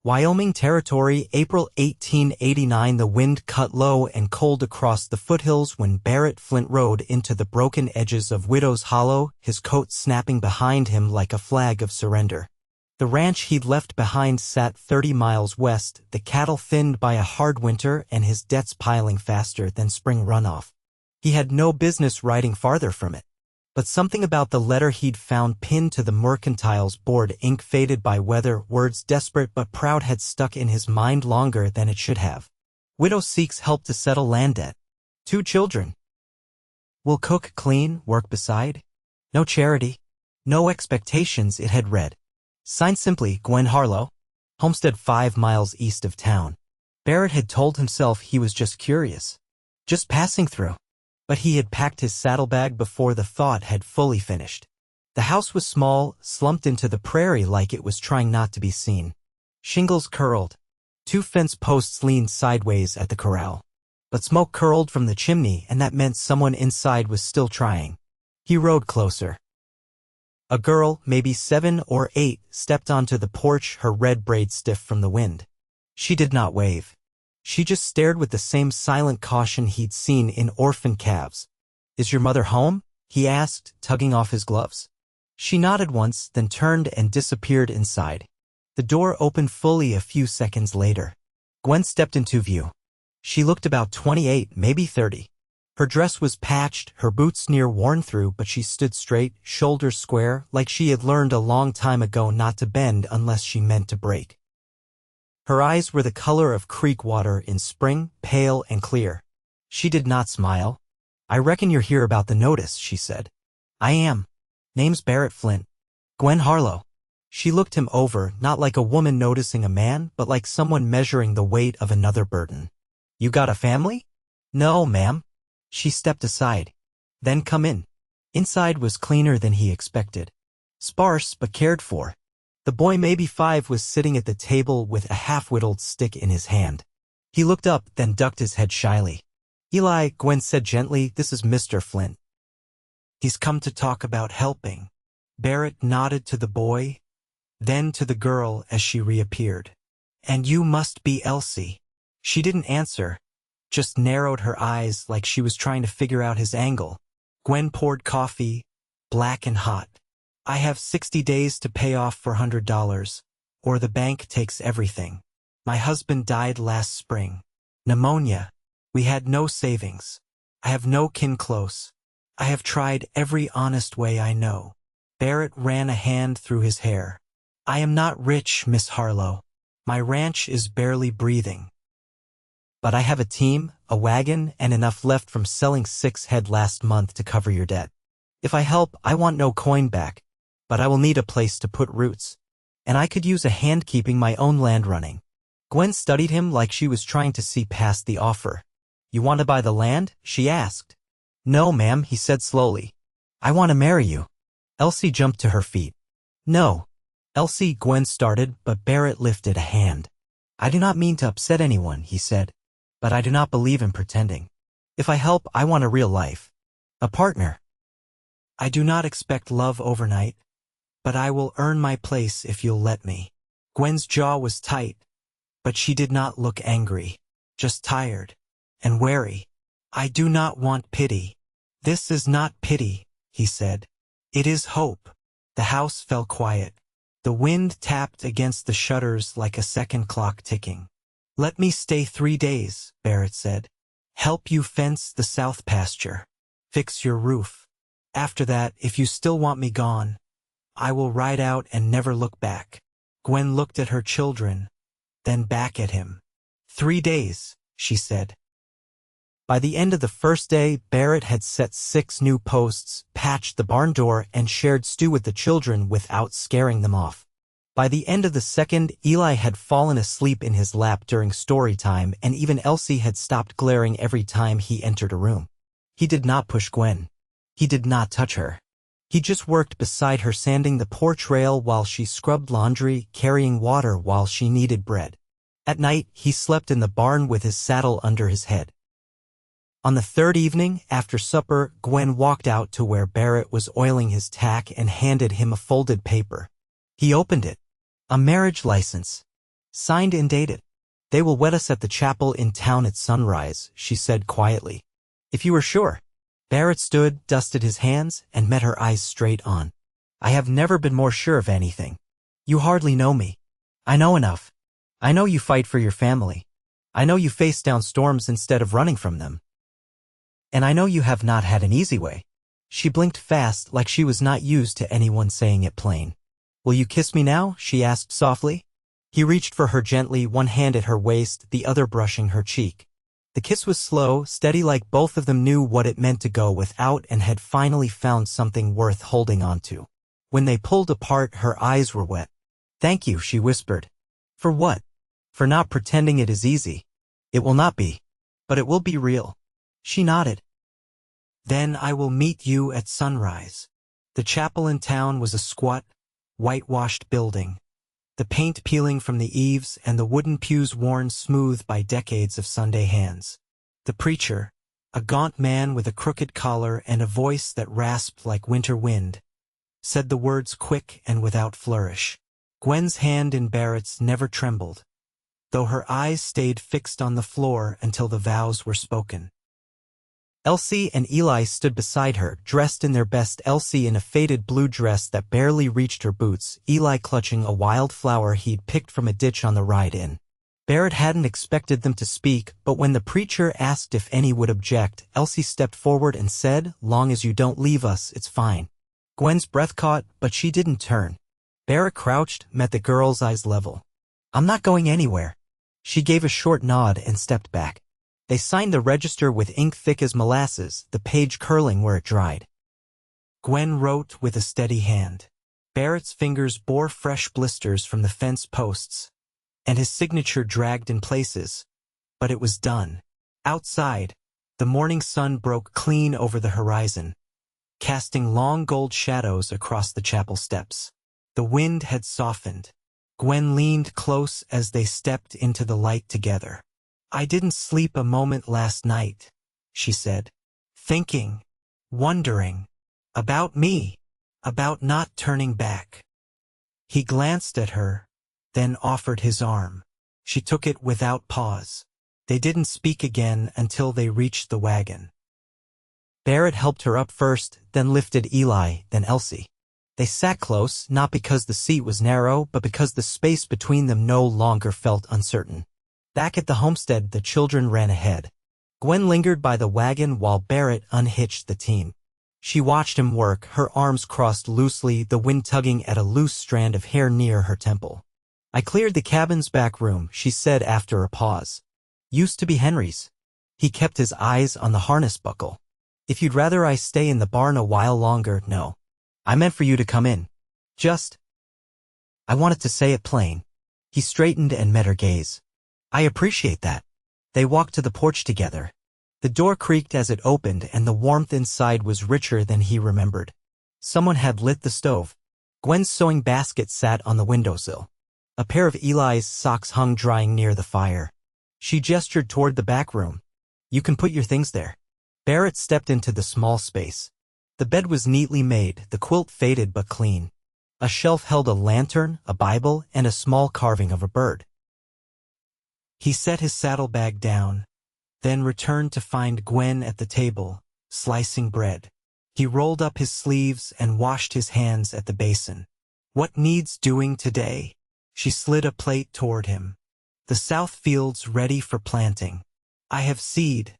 Wyoming Territory, April 1889. The wind cut low and cold across the foothills when Barrett Flint rode into the broken edges of Widow's Hollow, his coat snapping behind him like a flag of surrender. The ranch he'd left behind sat 30 miles west, the cattle thinned by a hard winter and his debts piling faster than spring runoff. He had no business riding farther from it. But something about the letter he'd found pinned to the mercantile's board, ink faded by weather, words desperate but proud, had stuck in his mind longer than it should have. Widow seeks help to settle land debt. 2 children. Will cook, clean, work beside. No charity. No expectations, it had read. Signed simply, Gwen Harlow. Homestead 5 miles east of town. Barrett had told himself he was just curious. Just passing through. But he had packed his saddlebag before the thought had fully finished. The house was small, slumped into the prairie like it was trying not to be seen. Shingles curled. 2 fence posts leaned sideways at the corral. But smoke curled from the chimney, and that meant someone inside was still trying. He rode closer. A girl, maybe 7 or 8, stepped onto the porch, her red braid stiff from the wind. She did not wave. She just stared with the same silent caution he'd seen in orphan calves. "Is your mother home?" he asked, tugging off his gloves. She nodded once, then turned and disappeared inside. The door opened fully a few seconds later. Gwen stepped into view. She looked about 28, maybe 30. Her dress was patched, her boots near worn through, but she stood straight, shoulders square, like she had learned a long time ago not to bend unless she meant to break. Her eyes were the color of creek water in spring, pale and clear. She did not smile. "I reckon you're here about the notice," she said. "I am. Name's Barrett Flint. Gwen Harlow." She looked him over, not like a woman noticing a man, but like someone measuring the weight of another burden. "You got a family?" "No, ma'am." She stepped aside. "Then come in." Inside was cleaner than he expected. Sparse but cared for. The boy, maybe 5, was sitting at the table with a half-whittled stick in his hand. He looked up, then ducked his head shyly. "Eli," Gwen said gently, "this is Mr. Flint. He's come to talk about helping." Barrett nodded to the boy, then to the girl as she reappeared. "And you must be Elsie." She didn't answer, just narrowed her eyes like she was trying to figure out his angle. Gwen poured coffee, black and hot. "I have 60 days to pay off $400, or the bank takes everything. My husband died last spring. Pneumonia. We had no savings. I have no kin close. I have tried every honest way I know." Barrett ran a hand through his hair. "I am not rich, Miss Harlow. My ranch is barely breathing. But I have a team, a wagon, and enough left from selling 6 head last month to cover your debt. If I help, I want no coin back. But I will need a place to put roots. And I could use a hand keeping my own land running." Gwen studied him like she was trying to see past the offer. "You want to buy the land?" she asked. "No, ma'am," he said slowly. "I want to marry you." Elsie jumped to her feet. "No." "Elsie," Gwen started, but Barrett lifted a hand. "I do not mean to upset anyone," he said. "But I do not believe in pretending. If I help, I want a real life. A partner. I do not expect love overnight. But I will earn my place if you'll let me." Gwen's jaw was tight, but she did not look angry, just tired and wary. "I do not want pity." "This is not pity," he said. "It is hope." The house fell quiet. The wind tapped against the shutters like a second clock ticking. "Let me stay 3 days," Barrett said. "Help you fence the south pasture. Fix your roof. After that, if you still want me gone, I will ride out and never look back." Gwen looked at her children, then back at him. 3 days, she said. By the end of the first day, Barrett had set 6 new posts, patched the barn door, and shared stew with the children without scaring them off. By the end of the second, Eli had fallen asleep in his lap during story time, and even Elsie had stopped glaring every time he entered a room. He did not push Gwen. He did not touch her. He just worked beside her, sanding the porch rail while she scrubbed laundry, carrying water while she kneaded bread. At night, he slept in the barn with his saddle under his head. On the 3rd evening, after supper, Gwen walked out to where Barrett was oiling his tack and handed him a folded paper. He opened it. A marriage license. Signed and dated. They will wed us at the chapel in town at sunrise, she said quietly. If you were sure. Barrett stood, dusted his hands, and met her eyes straight on. I have never been more sure of anything. You hardly know me. I know enough. I know you fight for your family. I know you face down storms instead of running from them. And I know you have not had an easy way. She blinked fast like she was not used to anyone saying it plain. Will you kiss me now? She asked softly. He reached for her gently, one hand at her waist, the other brushing her cheek. The kiss was slow, steady, like both of them knew what it meant to go without and had finally found something worth holding on to. When they pulled apart, her eyes were wet. Thank you, she whispered. For what? For not pretending it is easy. It will not be. But it will be real. She nodded. Then I will meet you at sunrise. The chapel in town was a squat, whitewashed building, the paint peeling from the eaves and the wooden pews worn smooth by decades of Sunday hands. The preacher, a gaunt man with a crooked collar and a voice that rasped like winter wind, said the words quick and without flourish. Gwen's hand in Barrett's never trembled, though her eyes stayed fixed on the floor until the vows were spoken. Elsie and Eli stood beside her, dressed in their best, Elsie in a faded blue dress that barely reached her boots, Eli clutching a wildflower he'd picked from a ditch on the ride in. Barrett hadn't expected them to speak, but when the preacher asked if any would object, Elsie stepped forward and said, "Long as you don't leave us, it's fine." Gwen's breath caught, but she didn't turn. Barrett crouched, met the girl's eyes level. "I'm not going anywhere." She gave a short nod and stepped back. They signed the register with ink thick as molasses, the page curling where it dried. Gwen wrote with a steady hand. Barrett's fingers bore fresh blisters from the fence posts, and his signature dragged in places. But it was done. Outside, the morning sun broke clean over the horizon, casting long gold shadows across the chapel steps. The wind had softened. Gwen leaned close as they stepped into the light together. "I didn't sleep a moment last night," she said. "Thinking, wondering, about me, about not turning back." He glanced at her, then offered his arm. She took it without pause. They didn't speak again until they reached the wagon. Barrett helped her up first, then lifted Eli, then Elsie. They sat close, not because the seat was narrow, but because the space between them no longer felt uncertain. Back at the homestead, the children ran ahead. Gwen lingered by the wagon while Barrett unhitched the team. She watched him work, her arms crossed loosely, the wind tugging at a loose strand of hair near her temple. "I cleared the cabin's back room," she said after a pause. "Used to be Henry's." He kept his eyes on the harness buckle. "If you'd rather I stay in the barn a while longer, no. I meant for you to come in. I wanted to say it plain." He straightened and met her gaze. "I appreciate that." They walked to the porch together. The door creaked as it opened, and the warmth inside was richer than he remembered. Someone had lit the stove. Gwen's sewing basket sat on the windowsill. A pair of Eli's socks hung drying near the fire. She gestured toward the back room. "You can put your things there." Barrett stepped into the small space. The bed was neatly made, the quilt faded but clean. A shelf held a lantern, a Bible, and a small carving of a bird. He set his saddlebag down, then returned to find Gwen at the table, slicing bread. He rolled up his sleeves and washed his hands at the basin. "What needs doing today?" She slid a plate toward him. "The south field's ready for planting. I have seed,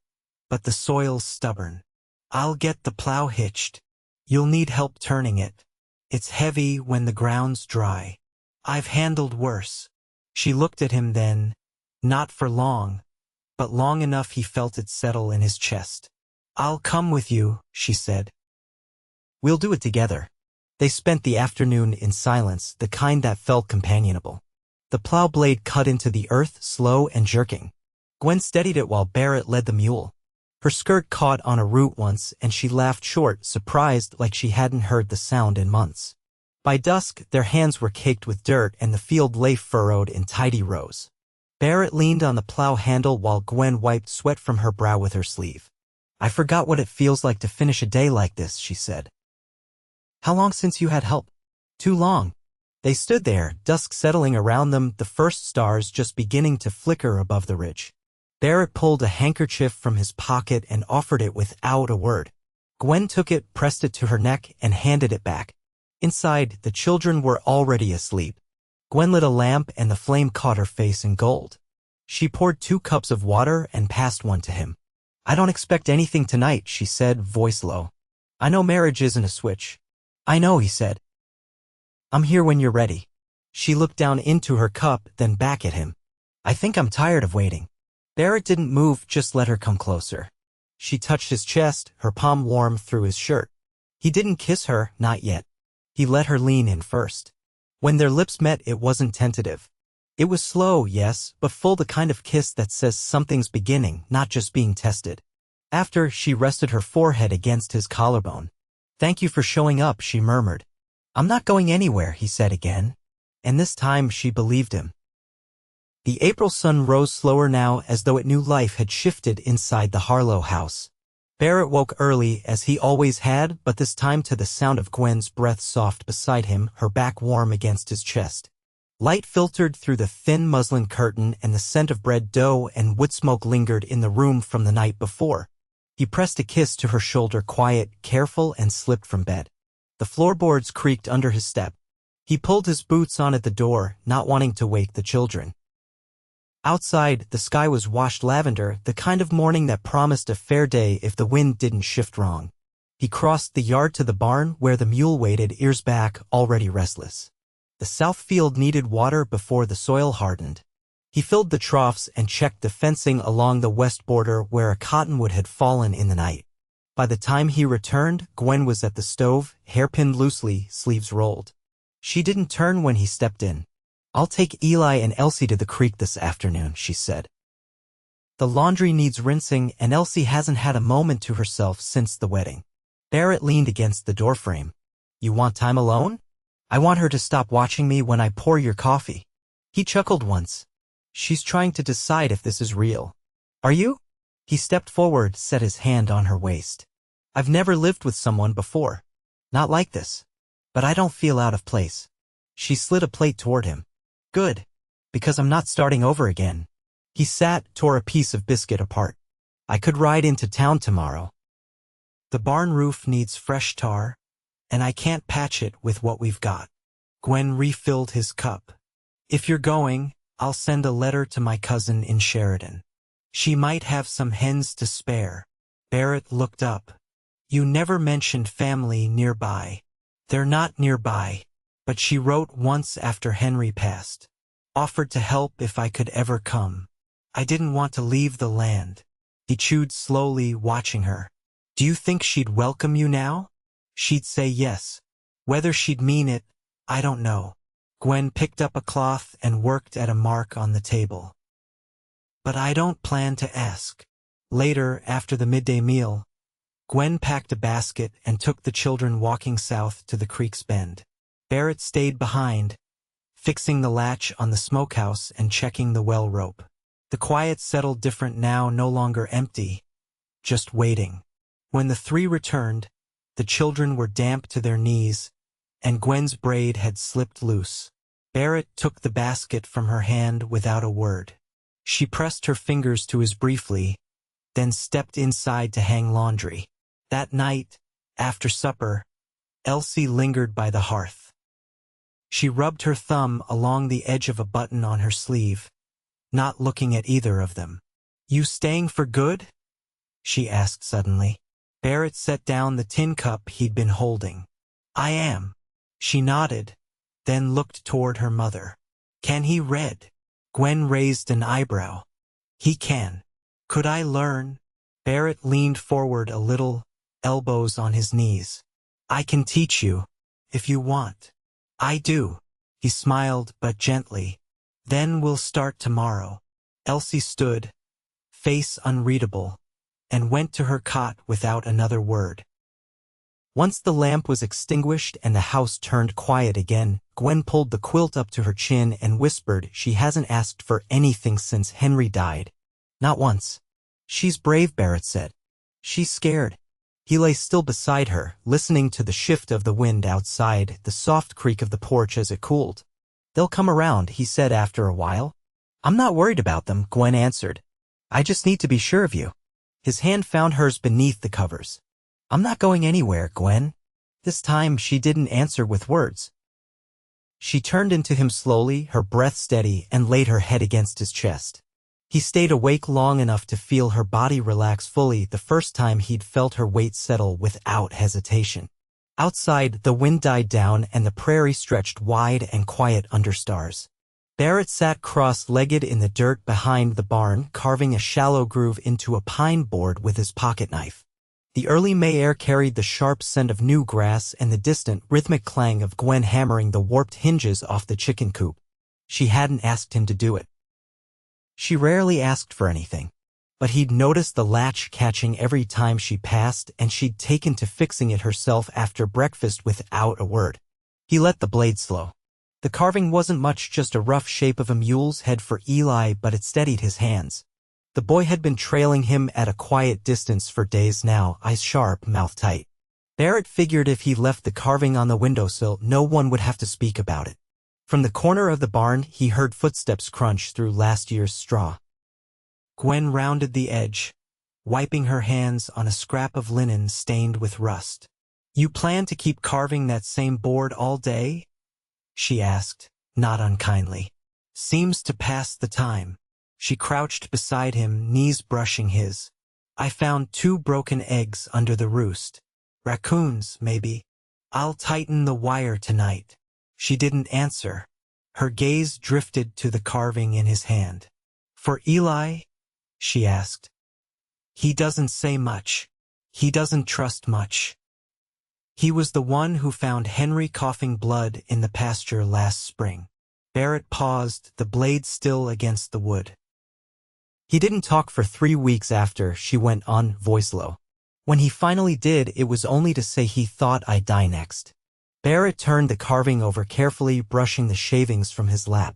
but the soil's stubborn. I'll get the plow hitched. You'll need help turning it. It's heavy when the ground's dry. I've handled worse." She looked at him then, not for long, but long enough he felt it settle in his chest. "I'll come with you," she said. "We'll do it together." They spent the afternoon in silence, the kind that felt companionable. The plow blade cut into the earth, slow and jerking. Gwen steadied it while Barrett led the mule. Her skirt caught on a root once, and she laughed short, surprised like she hadn't heard the sound in months. By dusk, their hands were caked with dirt and the field lay furrowed in tidy rows. Barrett leaned on the plow handle while Gwen wiped sweat from her brow with her sleeve. "I forgot what it feels like to finish a day like this," she said. "How long since you had help?" "Too long." They stood there, dusk settling around them, the first stars just beginning to flicker above the ridge. Barrett pulled a handkerchief from his pocket and offered it without a word. Gwen took it, pressed it to her neck, and handed it back. Inside, the children were already asleep. Gwen lit a lamp and the flame caught her face in gold. She poured 2 cups of water and passed one to him. "I don't expect anything tonight," she said, voice low. "I know marriage isn't a switch." "I know," he said. "I'm here when you're ready." She looked down into her cup, then back at him. "I think I'm tired of waiting." Barrett didn't move, just let her come closer. She touched his chest, her palm warm through his shirt. He didn't kiss her, not yet. He let her lean in first. When their lips met, it wasn't tentative. It was slow, yes, but full, the kind of kiss that says something's beginning, not just being tested. After, she rested her forehead against his collarbone. "Thank you for showing up," she murmured. "I'm not going anywhere," he said again. And this time she believed him. The April sun rose slower now, as though it knew life had shifted inside the Harlow house. Barrett woke early, as he always had, but this time to the sound of Gwen's breath soft beside him, her back warm against his chest. Light filtered through the thin muslin curtain, and the scent of bread dough and wood smoke lingered in the room from the night before. He pressed a kiss to her shoulder, quiet, careful, and slipped from bed. The floorboards creaked under his step. He pulled his boots on at the door, not wanting to wake the children. Outside, the sky was washed lavender, the kind of morning that promised a fair day if the wind didn't shift wrong. He crossed the yard to the barn, where the mule waited, ears back, already restless. The south field needed water before the soil hardened. He filled the troughs and checked the fencing along the west border, where a cottonwood had fallen in the night. By the time he returned, Gwen was at the stove, hair pinned loosely, sleeves rolled. She didn't turn when he stepped in. "I'll take Eli and Elsie to the creek this afternoon," she said. "The laundry needs rinsing, and Elsie hasn't had a moment to herself since the wedding." Barrett leaned against the doorframe. "You want time alone?" "I want her to stop watching me when I pour your coffee." He chuckled once. "She's trying to decide if this is real." "Are you?" He stepped forward, set his hand on her waist. "I've never lived with someone before. Not like this. But I don't feel out of place." She slid a plate toward him. "Good. Because I'm not starting over again." He sat, tore a piece of biscuit apart. "I could ride into town tomorrow. The barn roof needs fresh tar, and I can't patch it with what we've got." Gwen refilled his cup. "If you're going, I'll send a letter to my cousin in Sheridan. She might have some hens to spare." Barrett looked up. "You never mentioned family nearby." "They're not nearby. But she wrote once after Henry passed. Offered to help if I could ever come. I didn't want to leave the land." He chewed slowly, watching her. "Do you think she'd welcome you now?" "She'd say yes. Whether she'd mean it, I don't know." Gwen picked up a cloth and worked at a mark on the table. "But I don't plan to ask." Later, after the midday meal, Gwen packed a basket and took the children walking south to the creek's bend. Barrett stayed behind, fixing the latch on the smokehouse and checking the well rope. The quiet settled different now, no longer empty, just waiting. When the 3 returned, the children were damp to their knees, and Gwen's braid had slipped loose. Barrett took the basket from her hand without a word. She pressed her fingers to his briefly, then stepped inside to hang laundry. That night, after supper, Elsie lingered by the hearth. She rubbed her thumb along the edge of a button on her sleeve, not looking at either of them. "You staying for good?" she asked suddenly. Barrett set down the tin cup he'd been holding. "I am." She nodded, then looked toward her mother. "Can he read?" Gwen raised an eyebrow. "He can." "Could I learn?" Barrett leaned forward a little, elbows on his knees. "I can teach you, if you want." "I do." He smiled, but gently. "Then we'll start tomorrow." Elsie stood, face unreadable, and went to her cot without another word. Once the lamp was extinguished and the house turned quiet again, Gwen pulled the quilt up to her chin and whispered, "She hasn't asked for anything since Henry died. Not once." "She's brave," Barrett said. "She's scared." He lay still beside her, listening to the shift of the wind outside, the soft creak of the porch as it cooled. "They'll come around," he said after a while. "I'm not worried about them," Gwen answered. "I just need to be sure of you." His hand found hers beneath the covers. "I'm not going anywhere, Gwen." This time she didn't answer with words. She turned into him slowly, her breath steady, and laid her head against his chest. He stayed awake long enough to feel her body relax fully, the first time he'd felt her weight settle without hesitation. Outside, the wind died down and the prairie stretched wide and quiet under stars. Barrett sat cross-legged in the dirt behind the barn, carving a shallow groove into a pine board with his pocket knife. The early May air carried the sharp scent of new grass and the distant, rhythmic clang of Gwen hammering the warped hinges off the chicken coop. She hadn't asked him to do it. She rarely asked for anything, but he'd noticed the latch catching every time she passed, and she'd taken to fixing it herself after breakfast without a word. He let the blade slow. The carving wasn't much, just a rough shape of a mule's head for Eli, but it steadied his hands. The boy had been trailing him at a quiet distance for days now, eyes sharp, mouth tight. Barrett figured if he left the carving on the windowsill, no one would have to speak about it. From the corner of the barn, he heard footsteps crunch through last year's straw. Gwen rounded the edge, wiping her hands on a scrap of linen stained with rust. "You plan to keep carving that same board all day?" she asked, not unkindly. "Seems to pass the time." She crouched beside him, knees brushing his. "I found 2 broken eggs under the roost. Raccoons, maybe. I'll tighten the wire tonight." She didn't answer. Her gaze drifted to the carving in his hand. "For Eli?" she asked. "He doesn't say much. He doesn't trust much. He was the one who found Henry coughing blood in the pasture last spring." Barrett paused, the blade still against the wood. He didn't talk for 3 weeks after, she went on, voice low. "When he finally did, it was only to say he thought I'd die next." Barrett turned the carving over carefully, brushing the shavings from his lap.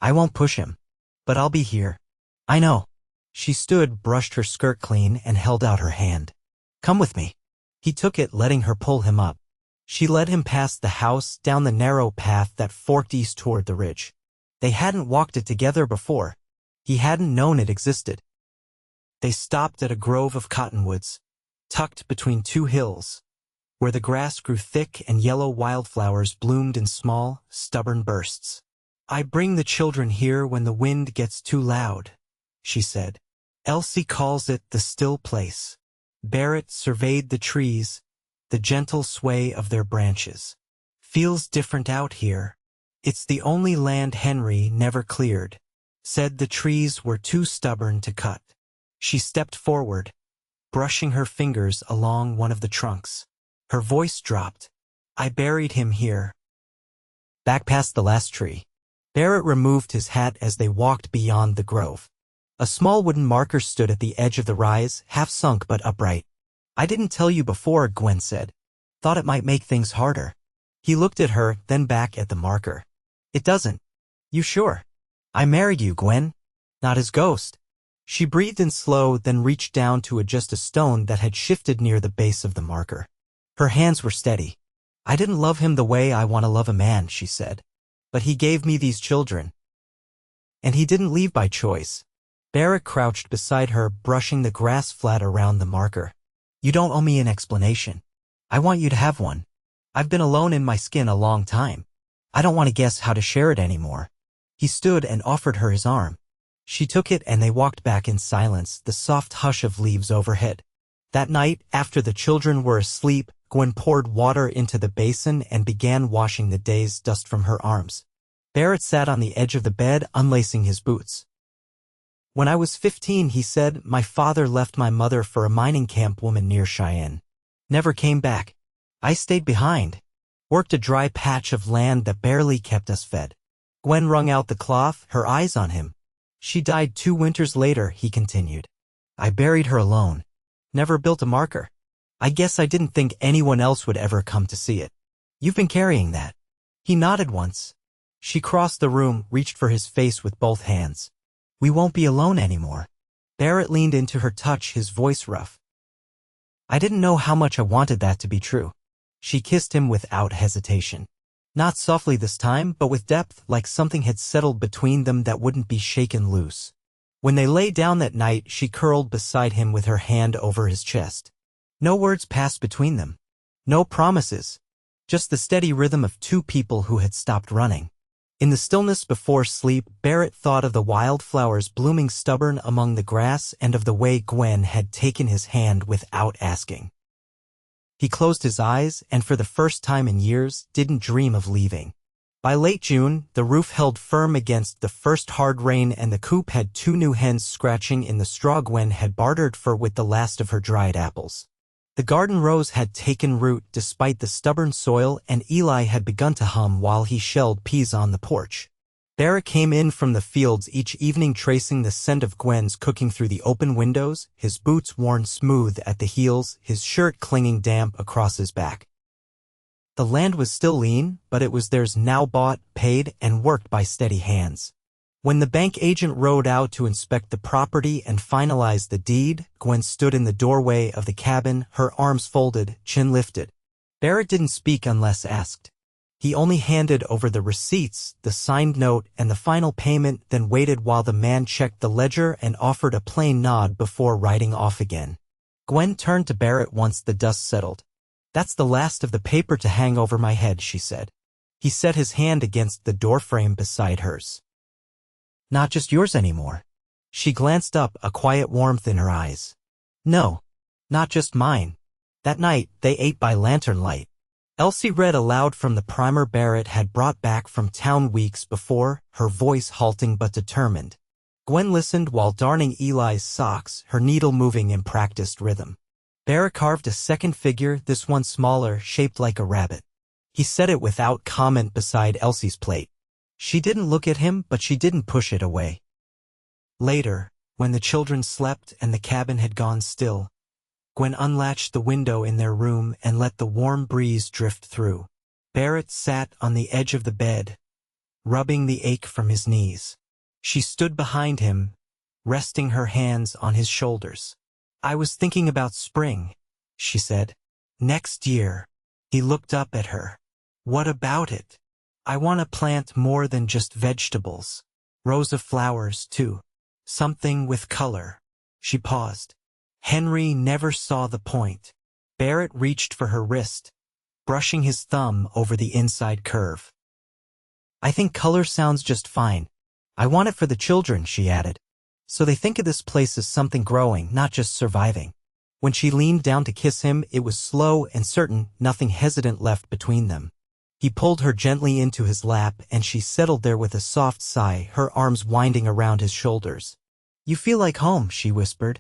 "I won't push him. But I'll be here." "I know." She stood, brushed her skirt clean, and held out her hand. "Come with me." He took it, letting her pull him up. She led him past the house, down the narrow path that forked east toward the ridge. They hadn't walked it together before. He hadn't known it existed. They stopped at a grove of cottonwoods, tucked between 2 hills, where the grass grew thick and yellow wildflowers bloomed in small, stubborn bursts. "I bring the children here when the wind gets too loud," she said. "Elsie calls it the still place." Barrett surveyed the trees, the gentle sway of their branches. "Feels different out here. It's the only land Henry never cleared. Said the trees were too stubborn to cut." She stepped forward, brushing her fingers along one of the trunks. Her voice dropped. "I buried him here." Back past the last tree, Barrett removed his hat as they walked beyond the grove. A small wooden marker stood at the edge of the rise, half sunk but upright. "I didn't tell you before," Gwen said. "Thought it might make things harder." He looked at her, then back at the marker. "It doesn't." "You sure?" "I married you, Gwen. Not his ghost." She breathed in slow, then reached down to adjust a stone that had shifted near the base of the marker. Her hands were steady. "I didn't love him the way I want to love a man," she said. "But he gave me these children. And he didn't leave by choice." Barrett crouched beside her, brushing the grass flat around the marker. "You don't owe me an explanation. I want you to have one. I've been alone in my skin a long time. I don't want to guess how to share it anymore." He stood and offered her his arm. She took it and they walked back in silence, the soft hush of leaves overhead. That night, after the children were asleep, Gwen poured water into the basin and began washing the day's dust from her arms. Barrett sat on the edge of the bed, unlacing his boots. "When I was 15, he said, my father left my mother for a mining camp woman near Cheyenne. Never came back. I stayed behind. Worked a dry patch of land that barely kept us fed." Gwen wrung out the cloth, her eyes on him. "She died 2 winters later," he continued. "I buried her alone. Never built a marker. I guess I didn't think anyone else would ever come to see it. You've been carrying that." He nodded once. She crossed the room, reached for his face with both hands. "We won't be alone anymore." Barrett leaned into her touch, his voice rough. I didn't know how much I wanted that to be true. She kissed him without hesitation. Not softly this time, but with depth, like something had settled between them that wouldn't be shaken loose. When they lay down that night, she curled beside him with her hand over his chest. No words passed between them. No promises. Just the steady rhythm of two people who had stopped running. In the stillness before sleep, Barrett thought of the wildflowers blooming stubborn among the grass and of the way Gwen had taken his hand without asking. He closed his eyes and for the first time in years didn't dream of leaving. By late June, the roof held firm against the first hard rain and the coop had two new hens scratching in the straw Gwen had bartered for with the last of her dried apples. The garden rose had taken root despite the stubborn soil and Eli had begun to hum while he shelled peas on the porch. Barrett came in from the fields each evening tracing the scent of Gwen's cooking through the open windows, his boots worn smooth at the heels, his shirt clinging damp across his back. The land was still lean, but it was theirs now, bought, paid, and worked by steady hands. When the bank agent rode out to inspect the property and finalize the deed, Gwen stood in the doorway of the cabin, her arms folded, chin lifted. Barrett didn't speak unless asked. He only handed over the receipts, the signed note, and the final payment, then waited while the man checked the ledger and offered a plain nod before riding off again. Gwen turned to Barrett once the dust settled. "That's the last of the paper to hang over my head," she said. He set his hand against the doorframe beside hers. "Not just yours anymore." She glanced up, a quiet warmth in her eyes. "No, not just mine." That night, they ate by lantern light. Elsie read aloud from the primer Barrett had brought back from town weeks before, her voice halting but determined. Gwen listened while darning Eli's socks, her needle moving in practiced rhythm. Barrett carved a second figure, this one smaller, shaped like a rabbit. He set it without comment beside Elsie's plate. She didn't look at him, but she didn't push it away. Later, when the children slept and the cabin had gone still, Gwen unlatched the window in their room and let the warm breeze drift through. Barrett sat on the edge of the bed, rubbing the ache from his knees. She stood behind him, resting her hands on his shoulders. "I was thinking about spring," she said. "Next year." He looked up at her. "What about it?" "I want to plant more than just vegetables. Rows of flowers, too. Something with color." She paused. Henry never saw the point. Barrett reached for her wrist, brushing his thumb over the inside curve. "I think color sounds just fine. I want it for the children," she added. "So they think of this place as something growing, not just surviving." When she leaned down to kiss him, it was slow and certain, nothing hesitant left between them. He pulled her gently into his lap and she settled there with a soft sigh, her arms winding around his shoulders. "You feel like home," she whispered.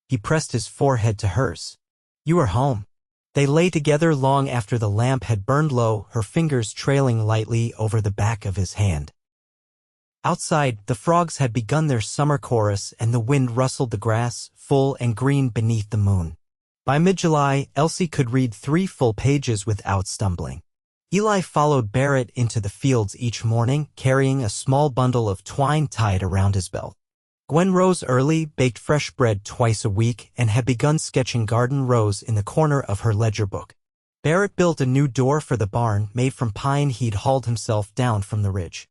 He pressed his forehead to hers. "You are home." They lay together long after the lamp had burned low, her fingers trailing lightly over the back of his hand. Outside, the frogs had begun their summer chorus and the wind rustled the grass, full and green beneath the moon. By mid-July, Elsie could read 3 full pages without stumbling. Eli followed Barrett into the fields each morning, carrying a small bundle of twine tied around his belt. Gwen rose early, baked fresh bread twice a week, and had begun sketching garden rows in the corner of her ledger book. Barrett built a new door for the barn, made from pine he'd hauled himself down from the ridge.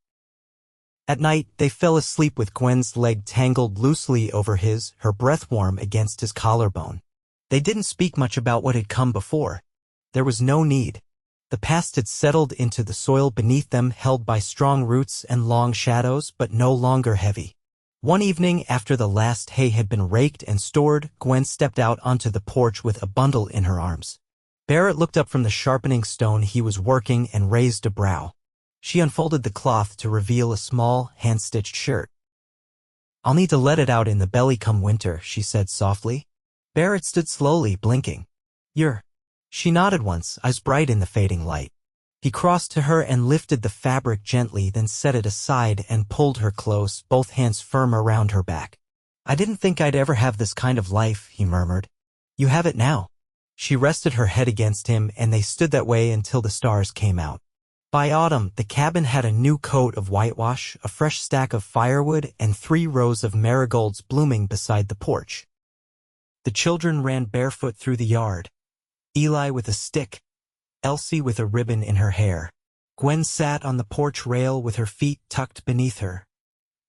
At night, they fell asleep with Gwen's leg tangled loosely over his, her breath warm against his collarbone. They didn't speak much about what had come before. There was no need. The past had settled into the soil beneath them, held by strong roots and long shadows, but no longer heavy. One evening, after the last hay had been raked and stored, Gwen stepped out onto the porch with a bundle in her arms. Barrett looked up from the sharpening stone he was working and raised a brow. She unfolded the cloth to reveal a small, hand-stitched shirt. "I'll need to let it out in the belly come winter," she said softly. Barrett stood slowly, blinking. "You're..." She nodded once, eyes bright in the fading light. He crossed to her and lifted the fabric gently, then set it aside and pulled her close, both hands firm around her back. "I didn't think I'd ever have this kind of life," he murmured. "You have it now." She rested her head against him and they stood that way until the stars came out. By autumn, the cabin had a new coat of whitewash, a fresh stack of firewood, and 3 rows of marigolds blooming beside the porch. The children ran barefoot through the yard, Eli with a stick, Elsie with a ribbon in her hair. Gwen sat on the porch rail with her feet tucked beneath her.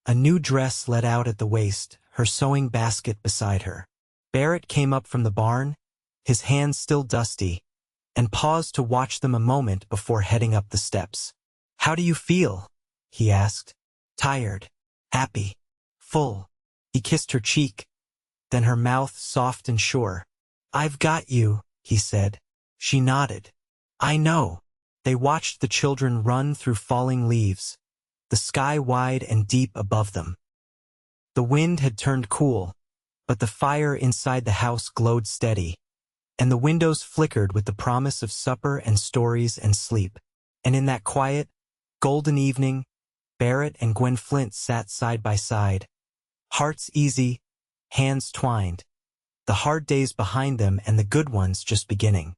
A new dress let out at the waist, her sewing basket beside her. Barrett came up from the barn, his hands still dusty, and paused to watch them a moment before heading up the steps. "How do you feel?" he asked. "Tired, happy, full." He kissed her cheek, then her mouth soft and sure. "I've got you," he said. She nodded. "I know." They watched the children run through falling leaves, the sky wide and deep above them. The wind had turned cool, but the fire inside the house glowed steady, and the windows flickered with the promise of supper and stories and sleep. And in that quiet, golden evening, Barrett and Gwen Flint sat side by side, hearts easy, hands twined, the hard days behind them and the good ones just beginning.